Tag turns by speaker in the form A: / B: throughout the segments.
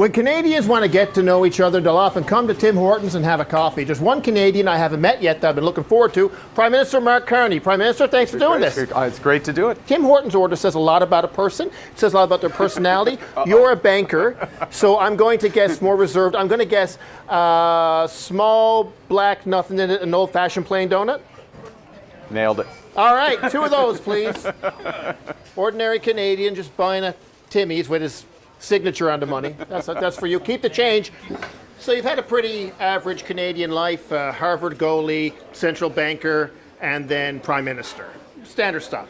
A: When Canadians want to get to know each other, they'll often come to Tim Hortons and have a coffee. There's one Canadian I haven't met yet that I've been looking forward to, Prime Minister Mark Carney. Prime Minister, thanks for doing this.
B: It's great to do it.
A: Tim Hortons' order says a lot about a person. It says a lot about their personality. You're a banker, so I'm going to guess more reserved. I'm going to guess small, black, nothing in it, an old-fashioned plain donut.
B: Nailed it.
A: All right, 2 of those, please. Ordinary Canadian just buying a Timmy's with his signature on the money. That's for you. Keep the change. So you've had a pretty average Canadian life, Harvard goalie, central banker, and then Prime Minister. Standard stuff.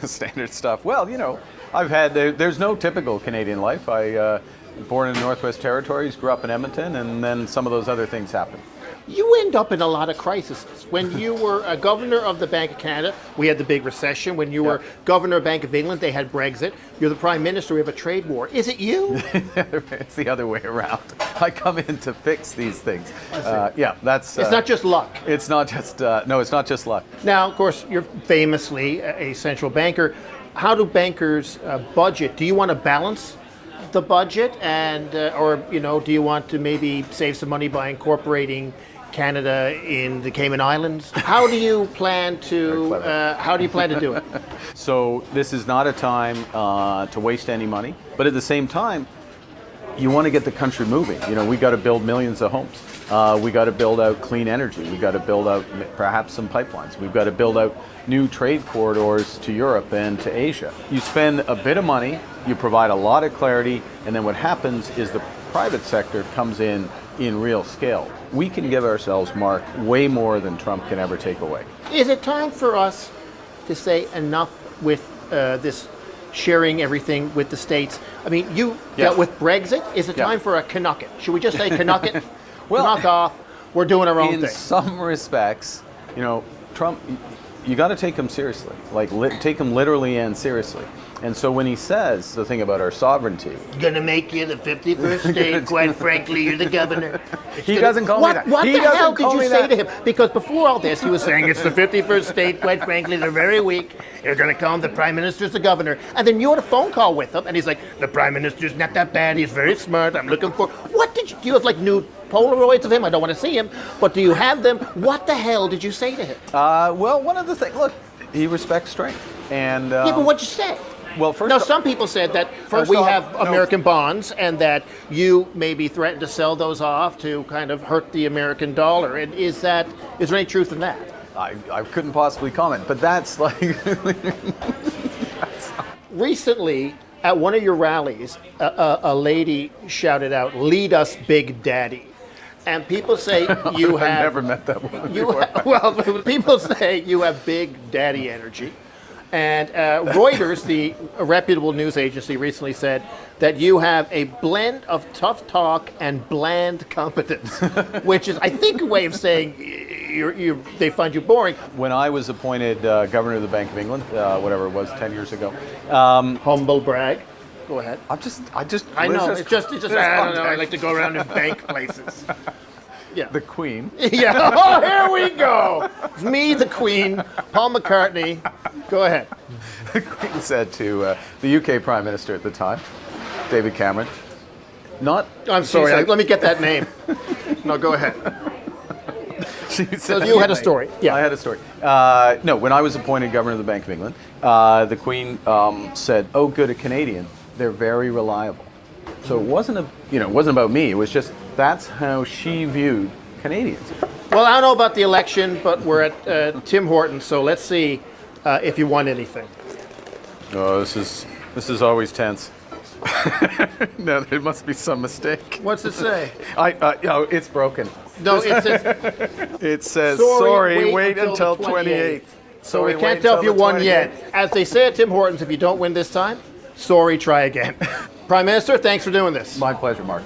B: Standard stuff. Well, you know, I've had, there's no typical Canadian life. I born in the Northwest Territories, grew up in Edmonton, and then some of those other things happened.
A: You end up in a lot of crises. When you were a governor of the Bank of Canada, we had the big recession. When you were governor of Bank of England, they had Brexit. You're the prime minister, we have a trade war. Is it you?
B: It's the other way around. I come in to fix these things. Yeah, that's...
A: it's not just luck.
B: It's not just, no, it's not just luck.
A: Now, of course, you're famously a central banker. How do bankers budget? Do you want to balance the budget, and or you know, do you want to maybe save some money by incorporating Canada in the Cayman Islands? How do you plan to do it?
B: So this is not a time to waste any money, but at the same time, you want to get the country moving. You know, we got to build millions of homes. We got to build out clean energy. We got to build out perhaps some pipelines. We've got to build out new trade corridors to Europe and to Asia. You spend a bit of money, you provide a lot of clarity, and then what happens is the private sector comes in real scale. We can give ourselves, Mark, way more than Trump can ever take away.
A: Is it time for us to say enough with this sharing everything with the states? I mean, you dealt with Brexit. Is it time for a Canuck it? Should we just say Canuck it?
B: Well,
A: knock off. We're doing our own thing.
B: In some respects, you know, Trump, you got to take him seriously. Like, take him literally and seriously. And so when he says the thing about our sovereignty,
A: gonna make you the 51st state. Quite frankly, you're the governor.
B: He doesn't call me that.
A: What
B: He
A: the
B: doesn't
A: hell did
B: call
A: you
B: me
A: say
B: that.
A: to him? Because before all this, he was saying it's the 51st state. Quite frankly, they're very weak. You're gonna call him the prime minister's the governor, and then you had a phone call with him, and he's like, the prime minister's not that bad. He's very smart. I'm looking for. What did you do? You have like new Polaroids of him? I don't want to see him, but do you have them? What the hell did you say to him?
B: Well, one of the things. Look, he respects strength, and
A: yeah, but what'd you say?
B: Well, first
A: now, some people said that we have American bonds and that you maybe threatened to sell those off to kind of hurt the American dollar. And is there any truth in that?
B: I couldn't possibly comment, but that's like...
A: Recently, at one of your rallies, a lady shouted out, "Lead us, Big Daddy." And people say you have...
B: I've never met that woman before.
A: Well, people say you have big daddy energy. And Reuters, the reputable news agency, recently said that you have a blend of tough talk and bland competence, which is, I think, a way of saying they find you boring.
B: When I was appointed governor of the Bank of England, whatever it was, 10 years ago.
A: Humble brag. Go ahead.
B: I
A: know. It's just I don't know. I like to go around and bank places. Yeah.
B: The Queen.
A: Yeah. Oh, here we go. It's me, the Queen, Paul McCartney. Go ahead.
B: The Queen said to the UK Prime Minister at the time, David Cameron,
A: I'm sorry, let me get that name. No, go ahead. So you had a story. Yeah.
B: I had a story. No, when I was appointed governor of the Bank of England, the Queen said, "Oh, good, a Canadian. They're very reliable." So it wasn't about me. It was just that's how she viewed Canadians.
A: Well, I don't know about the election, but we're at Tim Hortons, so let's see if you won anything.
B: Oh, this is always tense. No, there must be some mistake.
A: What's it say?
B: It's broken.
A: No, it says.
B: It says sorry. Wait until 28th.
A: So we can't tell if you won yet. As they say at Tim Hortons, if you don't win this time, sorry, try again. Prime Minister, thanks for doing this.
B: My pleasure, Mark.